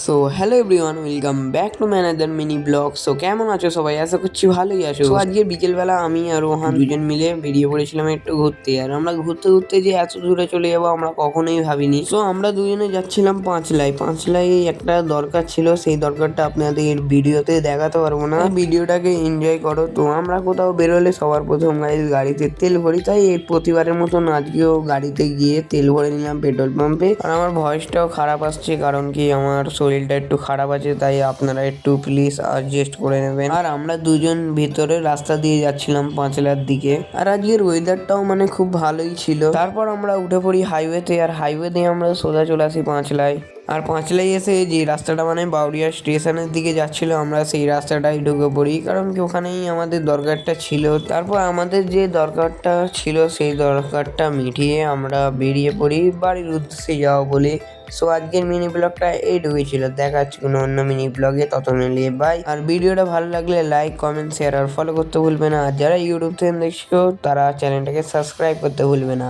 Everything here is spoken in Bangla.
So hello everyone, welcome back to my another mini blog. So কেমন আছো সবাই? আশা করছি ভালোই আছো। তো আজকে বিকেলবেলা আমি আর রোহান দুজন মিলে বেরিয়ে পড়েছিলাম একটু ঘুরতে। আর আমরা ঘুরতে ঘুরতে যে এত দূরে চলে যাবো আমরা কখনোই ভাবিনি। সো আমরা দুজনে যাচ্ছিলাম পাঁচলাই একটা দরকার ছিল, সেই দরকারটা আপনাদের ভিডিওতে দেখাতে পারবো না, ভিডিওটাকে এনজয় করো। তো আমরা কোথাও বেরোলে সবার প্রথম গাড়িতে তেল ভরি, তাই এই প্রতিবারের মতন আজকেও গাড়িতে গিয়ে তেল ভরে নিলাম পেট্রোল পাম্পে। আর আমার ভয়েসটাও খারাপ আসছে, কারণ কি আমার শরীরটা একটু খারাপ আছে, তাই আপনারা একটু প্লিজ অ্যাডজাস্ট করে নেবেন। আর আমরা দুজন ভিতরে রাস্তা দিয়ে যাচ্ছিলাম পাঁচলার দিকে। আর আজকের ওয়েদারটাও মানে খুব ভালোই ছিল। তারপর আমরা উঠে পড়ি হাইওয়েতে, আর হাইওয়েতে আমরা সোজা চলে আসি পাঁচলায়। আর পাঁচলাই এসে যে রাস্তাটা মানে বাউরিয়া স্টেশনের দিকে যাচ্ছিল, আমরা সেই রাস্তাটাই ঢুকে পড়ি, কারণ কি ওখানেই আমাদের দরকারটা ছিল। তারপর আমাদের যে দরকারটা ছিল সেই দরকারটা মিটিয়ে আমরা বেরিয়ে পড়ি বাড়ির উদ্দেশ্যে যাওয়া বলে। সো আজকের মিনি ব্লগটা এইটুকুই ছিল। দেখা হচ্ছে কোনো অন্য মিনি ব্লগে, তত মিলিয়ে বাই। আর ভিডিওটা ভালো লাগলে লাইক, কমেন্ট, শেয়ার আর ফলো করতে ভুলবে না। আর যারা ইউটিউব থেকে দেখছো তারা চ্যানেলটাকে সাবস্ক্রাইব করতে ভুলবে না।